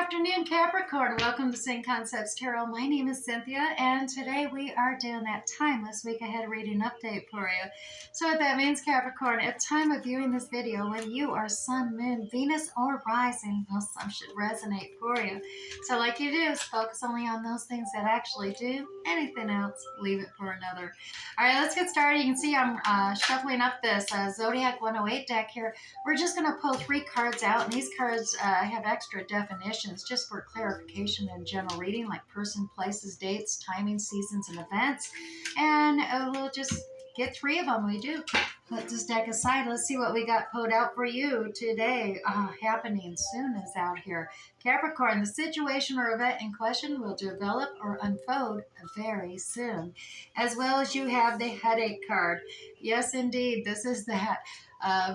afternoon, Capricorn. Welcome to Sing Concepts Tarot. My name is Cynthia, and today we are doing that timeless week ahead reading update for you. So what that means, Capricorn, at time of viewing this video, whether you are Sun, Moon, Venus, or Rising, well, some should resonate for you. So like you do is focus only on those things that actually do. Anything else, leave it for another. All right, let's get started. You can see I'm shuffling up this Zodiac 108 deck here. We're just going to pull 3 cards out, and these cards have extra definitions just for clarification and general reading, like person, places, dates, timing, seasons, and events. And we'll just get 3 of them. We do. Put this deck aside. Let's see what we got pulled out for you today. Happening soon is out here. Capricorn, the situation or event in question will develop or unfold very soon. As well as you have the headache card. Yes, indeed. This is that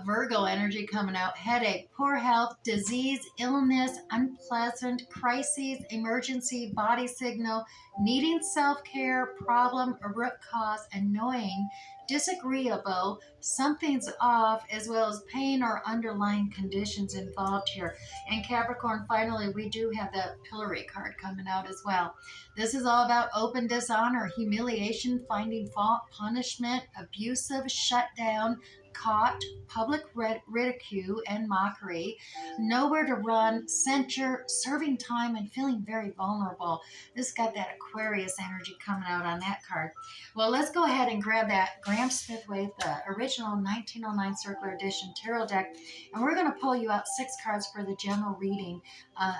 Virgo energy coming out. Headache, poor health, disease, illness, unpleasant, crises, emergency, body signal, needing self-care, problem, a root cause, annoying, disagreeable, something's off, as well as pain or underlying conditions involved here. And Capricorn, finally, we do have the pillory card coming out as well. This is all about open dishonor, humiliation, finding fault, punishment, abusive, shut down, caught, public ridicule and mockery, nowhere to run, censure, serving time, and feeling very vulnerable. This got that Aquarius energy coming out on that card. Well, let's go ahead and grab that Graham Smith-Waite, the original 1909 Circular Edition Tarot deck, and we're going to pull you out 6 cards for the general reading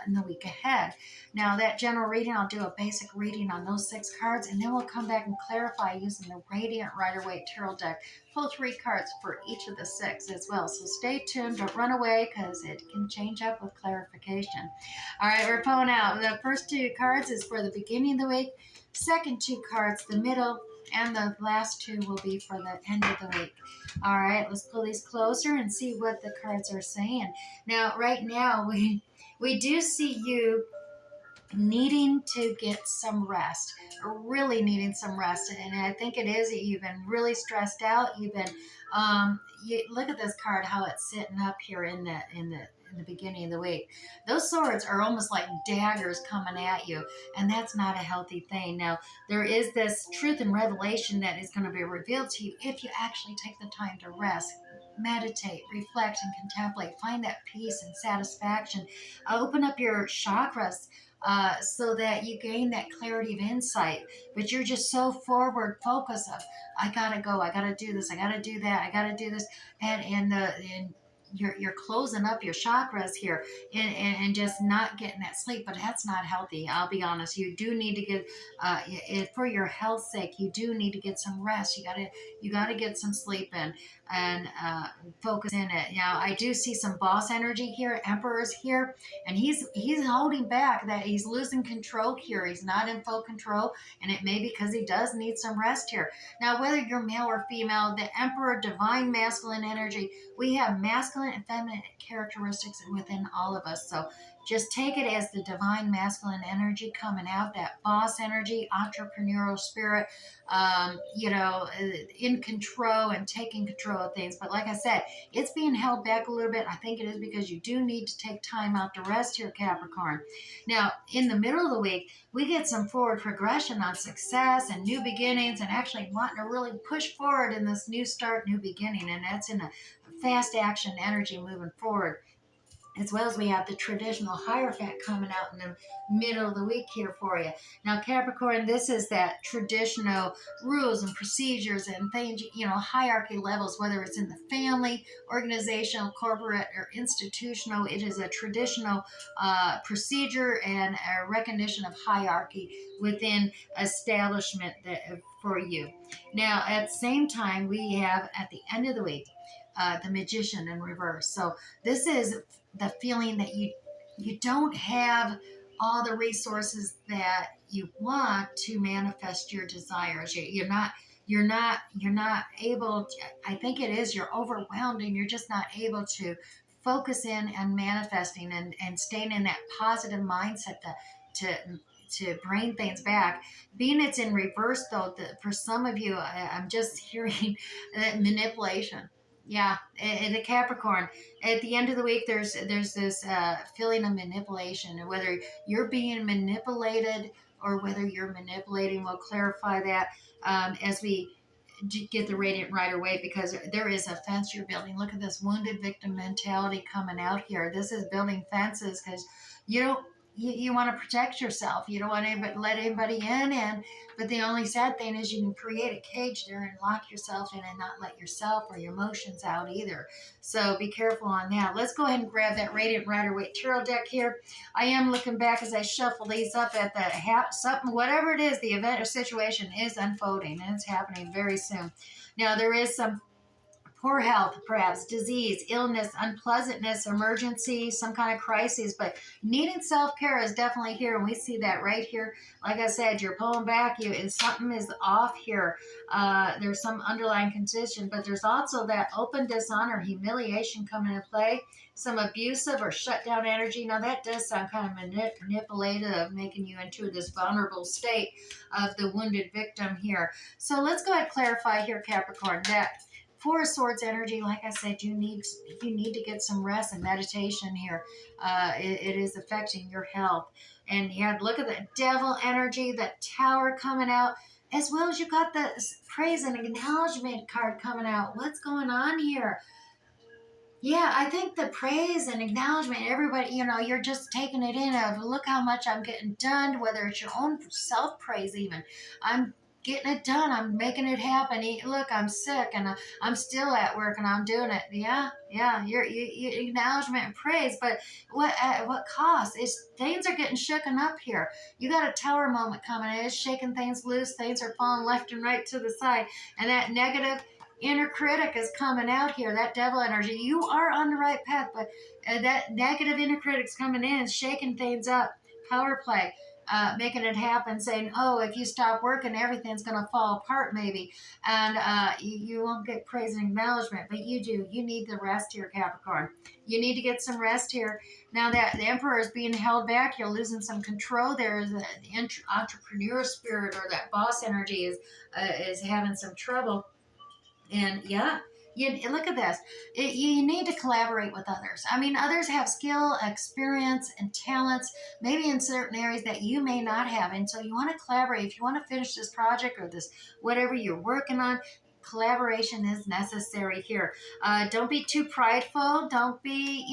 in the week ahead. Now, that general reading, I'll do a basic reading on those 6 cards, and then we'll come back and clarify using the Radiant Rider-Waite Tarot deck. Pull 3 cards for each of the 6 as well. So stay tuned. Don't run away because it can change up with clarification. All right, we're pulling out. The first 2 cards is for the beginning of the week. Second 2 cards, the middle. And the last 2 will be for the end of the week. All right, let's pull these closer and see what the cards are saying. Now, right now, we do see you needing to get some rest, really needing some rest. And I think it is that you've been really stressed out. You've been, you look at this card, how it's sitting up here in the beginning of the week. Those swords are almost like daggers coming at you, and that's not a healthy thing. Now, there is this truth and revelation that is going to be revealed to you if you actually take the time to rest, meditate, reflect, and contemplate. Find that peace and satisfaction. Open up your chakras so that you gain that clarity of insight. But you're just so forward focused of, I gotta go, I gotta do this, I gotta do that, I gotta do this, and you're closing up your chakras here and just not getting that sleep. But that's not healthy. I'll be honest. You do need to get for your health's sake. You do need to get some rest. You gotta get some sleep in and focus in it. Now, I do see some boss energy here. Emperor's here, and he's holding back. That he's losing control here. He's not in full control, and it may be because he does need some rest here. Now, whether you're male or female, the Emperor, divine masculine energy. We have masculine and feminine characteristics within all of us. So just take it as the divine masculine energy coming out, that boss energy, entrepreneurial spirit, in control and taking control of things. But like I said, it's being held back a little bit. I think it is because you do need to take time out to rest here, Capricorn. Now, in the middle of the week, we get some forward progression on success and new beginnings and actually wanting to really push forward in this new start, new beginning. And that's in a fast action energy moving forward. As well as we have the traditional Hierophant coming out in the middle of the week here for you. Now, Capricorn, this is that traditional rules and procedures and things, hierarchy levels, whether it's in the family, organizational, corporate, or institutional. It is a traditional procedure and a recognition of hierarchy within establishment for you. Now, at the same time, we have at the end of the week, the Magician in reverse. So this is the feeling that you don't have all the resources that you want to manifest your desires. You're not able to, I think it is, you're overwhelmed and you're just not able to focus in and manifesting and staying in that positive mindset to bring things back. Being it's in reverse, though, for some of you, I'm just hearing that manipulation. Yeah, and the Capricorn. At the end of the week, there's this feeling of manipulation, and whether you're being manipulated or whether you're manipulating, we'll clarify that as we get the radiant rider way, because there is a fence you're building. Look at this wounded victim mentality coming out here. This is building fences because you don't. You want to protect yourself. You don't want to let anybody in, but the only sad thing is you can create a cage there and lock yourself in and not let yourself or your emotions out either. So be careful on that. Let's go ahead and grab that Radiant Rider Waite Tarot deck here. I am looking back as I shuffle these up at the something, whatever it is, the event or situation is unfolding and it's happening very soon. Now there is some poor health, perhaps disease, illness, unpleasantness, emergency, some kind of crisis, but needing self-care is definitely here, and we see that right here. Like I said, you're pulling back, something is off here. There's some underlying condition, but there's also that open dishonor, humiliation coming into play, some abusive or shut down energy. Now that does sound kind of manipulative, making you into this vulnerable state of the wounded victim here. So let's go ahead and clarify here, Capricorn, that Four of Swords energy, like I said, you need to get some rest and meditation here. It is affecting your health. And yeah, look at the Devil energy, the Tower coming out, as well as you got the praise and acknowledgement card coming out. What's going on here? Yeah, I think the praise and acknowledgement, everybody, you're just taking it in of look how much I'm getting done, whether it's your own self praise, even. I'm getting it done. I'm making it happen. Look, I'm sick and I'm still at work and I'm doing it. Yeah, you acknowledgement and praise, but what at what cost? Things are getting shaken up here. You got a Tower moment coming. It's shaking things loose. Things are falling left and right to the side, and that negative inner critic is coming out here, that devil energy. You are on the right path, but that negative inner critic's coming in, shaking things up, power play, making it happen, saying, oh, if you stop working, everything's going to fall apart maybe, and you won't get praise and acknowledgement, but you do. You need the rest here, Capricorn. You need to get some rest here. Now that the Emperor is being held back, you're losing some control. There is the entrepreneur spirit, or that boss energy is having some trouble. And yeah, look at this. You need to collaborate with others. I mean, others have skill, experience, and talents, maybe in certain areas that you may not have. And so you want to collaborate. If you want to finish this project or this, whatever you're working on, collaboration is necessary here. Don't be too prideful. Don't be,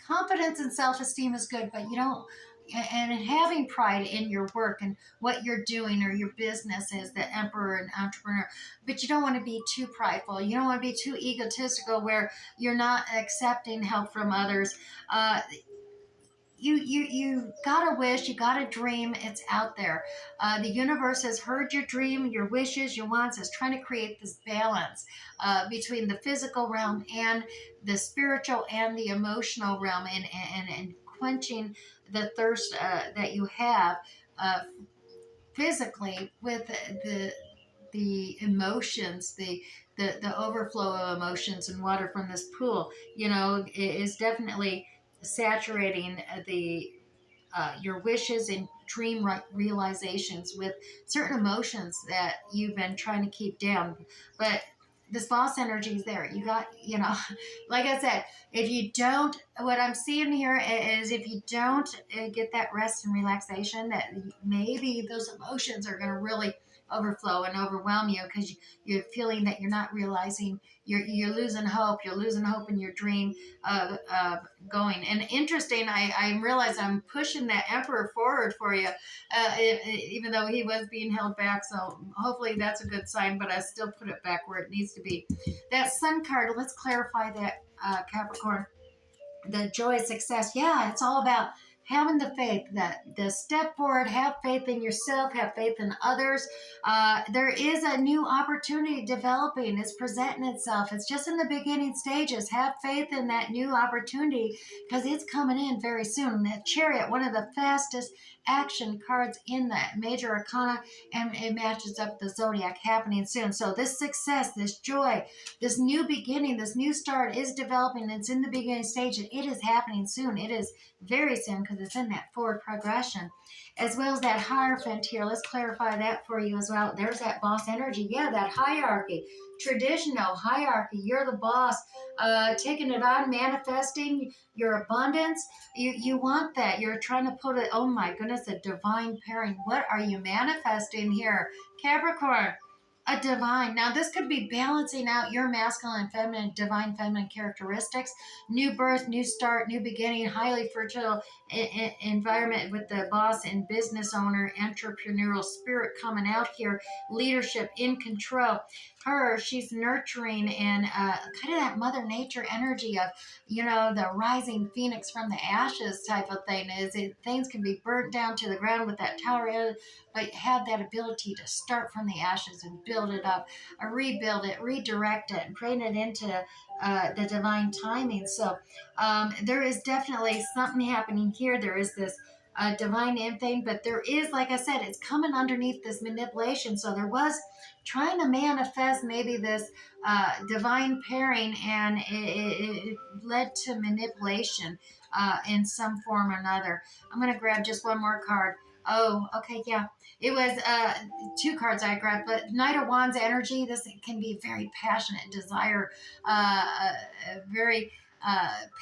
confidence and self-esteem is good, but you don't, and having pride in your work and what you're doing or your business is the emperor and entrepreneur, but you don't want to be too prideful. You don't want to be too egotistical where you're not accepting help from others. You got a wish, you got a dream, it's out there. The universe has heard your dream, your wishes, your wants, is trying to create this balance between the physical realm and the spiritual and the emotional realm, and quenching the thirst that you have uh, physically with the emotions, the overflow of emotions and water from this pool, is definitely saturating the your wishes and dream realizations with certain emotions that you've been trying to keep down. But this boss energy is there. You got, like I said, if you don't, what I'm seeing here is if you don't get that rest and relaxation, that maybe those emotions are going to really overflow and overwhelm you because you're feeling that you're not realizing, you're losing hope. You're losing hope in your dream of going. And interesting, I realize I'm pushing that Emperor forward for you, even though he was being held back. So hopefully that's a good sign, but I still put it back where it needs to be. That Sun card, let's clarify that, Capricorn. The joy of success. Yeah, it's all about having the faith, that the step forward, have faith in yourself, have faith in others. There is a new opportunity developing. It's presenting itself. It's just in the beginning stages. Have faith in that new opportunity because it's coming in very soon. The Chariot, one of the fastest action cards in the major arcana, and it matches up the zodiac, happening soon. So this success, this joy, this new beginning, this new start is developing. It's in the beginning stage, and it is happening soon. It is very soon because it's in that forward progression. As well as that Hierophant here. Let's clarify that for you as well. There's that boss energy. Yeah, that hierarchy. traditional hierarchy. You're the boss, taking it on, manifesting your abundance. You want that. You're trying to put it, oh my goodness, a divine pairing. What are you manifesting here, Capricorn? A divine. Now, this could be balancing out your masculine and feminine, divine feminine characteristics. New birth, new start, new beginning, highly fertile environment with the boss and business owner, entrepreneurial spirit coming out here, leadership, in control. Her, she's nurturing and kind of that mother nature energy of, the rising phoenix from the ashes type of thing. Things can be burnt down to the ground with that tower, but have that ability to start from the ashes and build it up, rebuild it, redirect it, and bring it into the divine timing. So there is definitely something happening here. There is this divine thing, but there is, like I said, it's coming underneath this manipulation. So there was trying to manifest maybe this divine pairing, and it led to manipulation in some form or another. I'm going to grab just one more card. Oh, okay, yeah. It was two cards I grabbed, but Knight of Wands energy. This can be very passionate desire, very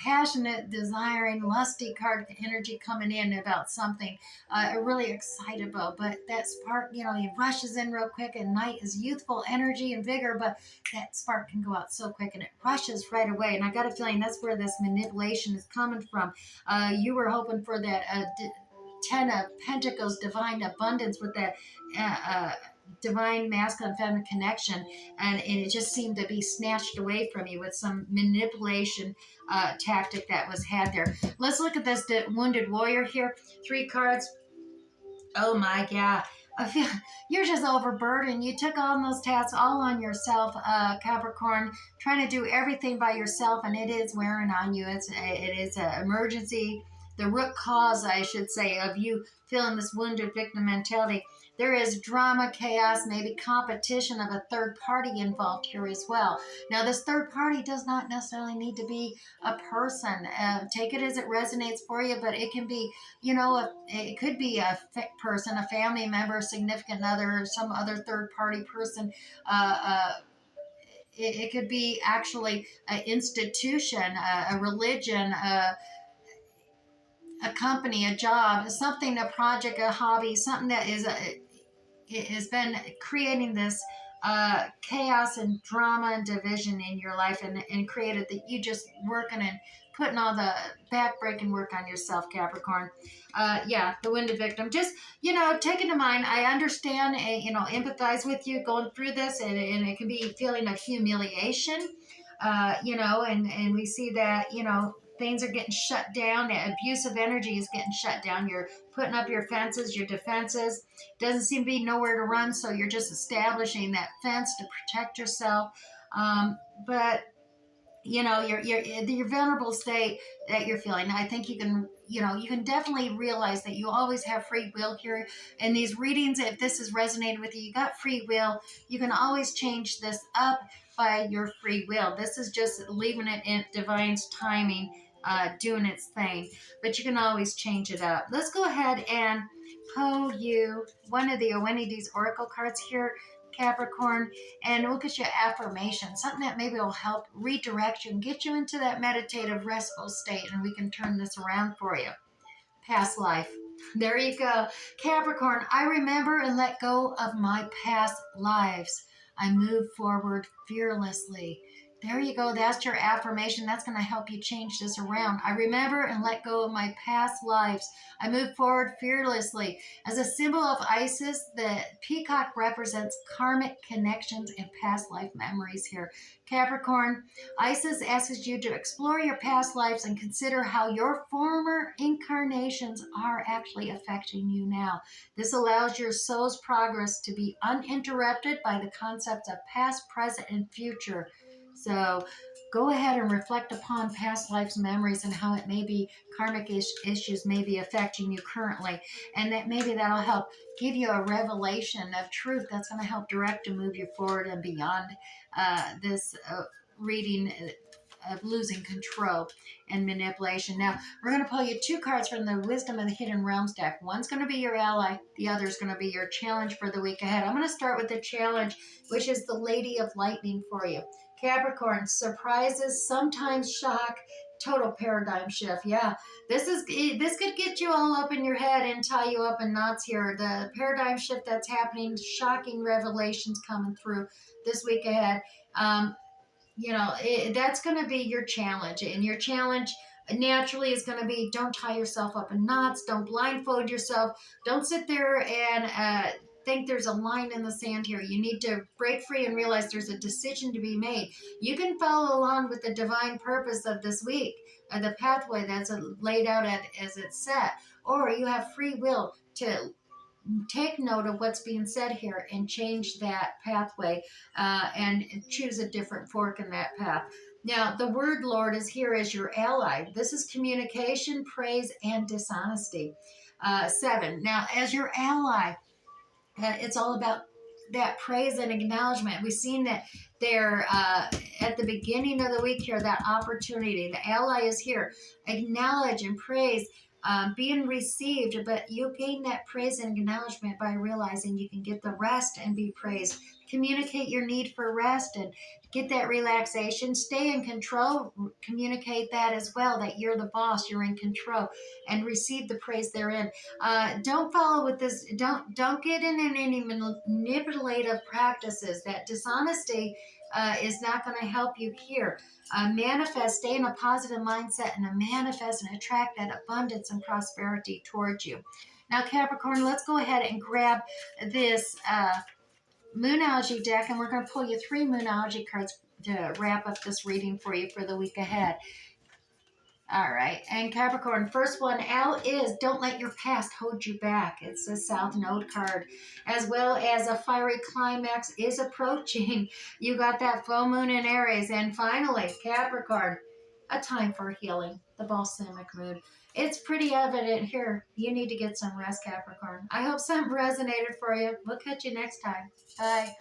passionate, desiring, lusty card energy coming in about something really excited about. But that spark, he rushes in real quick, and Knight is youthful energy and vigor, but that spark can go out so quick and it rushes right away. And I got a feeling that's where this manipulation is coming from. You were hoping for that Ten of Pentacles, divine abundance with that divine masculine feminine connection, and it just seemed to be snatched away from you with some manipulation tactic that was had there. Let's look at this wounded warrior here. 3 cards. Oh my God. I feel you're just overburdened. You took on those tasks all on yourself, Capricorn, trying to do everything by yourself, and it is wearing on you. It is an emergency. The root cause, I should say, of you feeling this wounded victim mentality. There is drama, chaos, maybe competition of a third party involved here as well. Now, this third party does not necessarily need to be a person. Take it as it resonates for you, but it can be, it could be a person, a family member, significant other, some other third party person. It could be actually an institution, a religion, a company, a job, something, a project, a hobby, something that it has been creating this chaos and drama and division in your life, and created that you just working and putting all the back-breaking work on yourself, Capricorn. Yeah, the wounded victim. Just, take it to mind. I understand, empathize with you going through this, and it can be a feeling of humiliation, and we see that, things are getting shut down. That abusive energy is getting shut down. You're putting up your fences, your defenses. Doesn't seem to be nowhere to run, so you're just establishing that fence to protect yourself. But your vulnerable state that you're feeling, I think you can definitely realize that you always have free will here in these readings. If this has resonated with you, you got free will. You can always change this up by your free will. This is just leaving it in divine's timing, doing its thing, but you can always change it up. Let's go ahead and pull you one of the Owenides Oracle cards here, Capricorn, and look at your affirmation, something that maybe will help redirect you and get you into that meditative, restful state, and we can turn this around for you. Past life. There you go. Capricorn, I remember and let go of my past lives. I move forward fearlessly. There you go. That's your affirmation. That's going to help you change this around. I remember and let go of my past lives. I move forward fearlessly. As a symbol of Isis, the peacock represents karmic connections and past life memories here. Capricorn, Isis asks you to explore your past lives and consider how your former incarnations are actually affecting you now. This allows your soul's progress to be uninterrupted by the concepts of past, present, and future. So go ahead and reflect upon past life's memories and how it may be karmic issues may be affecting you currently. And that maybe that'll help give you a revelation of truth that's going to help direct and move you forward and beyond this reading of losing control and manipulation. Now, we're going to pull you 2 cards from the Wisdom of the Hidden Realms deck. One's going to be your ally. The other is going to be your challenge for the week ahead. I'm going to start with the challenge, which is the Lady of Lightning for you. Capricorn, surprises, sometimes shock, total paradigm shift. Yeah, this could get you all up in your head and tie you up in knots here. The paradigm shift that's happening, shocking revelations coming through this week ahead. That's going to be your challenge, and your challenge naturally is going to be, don't tie yourself up in knots, don't blindfold yourself, don't sit there and think there's a line in the sand here. You need to break free and realize there's a decision to be made. You can follow along with the divine purpose of this week, the pathway that's laid out as it's set, or you have free will to take note of what's being said here and change that pathway, and choose a different fork in that path. Now, the word Lord is here as your ally. This is communication, praise, and dishonesty. 7. Now, as your ally, it's all about that praise and acknowledgement. We've seen that there at the beginning of the week here, that opportunity. The ally is here. Acknowledge and praise, being received, but you gain that praise and acknowledgement by realizing you can get the rest and be praised. Communicate your need for rest and get that relaxation. Stay in control. Communicate that as well, that you're the boss, you're in control, and receive the praise therein. Don't follow with this. Don't get in any manipulative practices. That dishonesty is not going to help you here. Manifest, stay in a positive mindset, and manifest and attract that abundance and prosperity towards you. Now, Capricorn, let's go ahead and grab this Moonology deck, and we're going to pull you 3 Moonology cards to wrap up this reading for you for the week ahead. All right, and Capricorn, first one out is don't let your past hold you back. It's a South Node card, as well as a fiery climax is approaching. You got that full moon in Aries. And finally, Capricorn, a time for healing, the balsamic mood. It's pretty evident here. You need to get some rest, Capricorn. I hope something resonated for you. We'll catch you next time. Bye.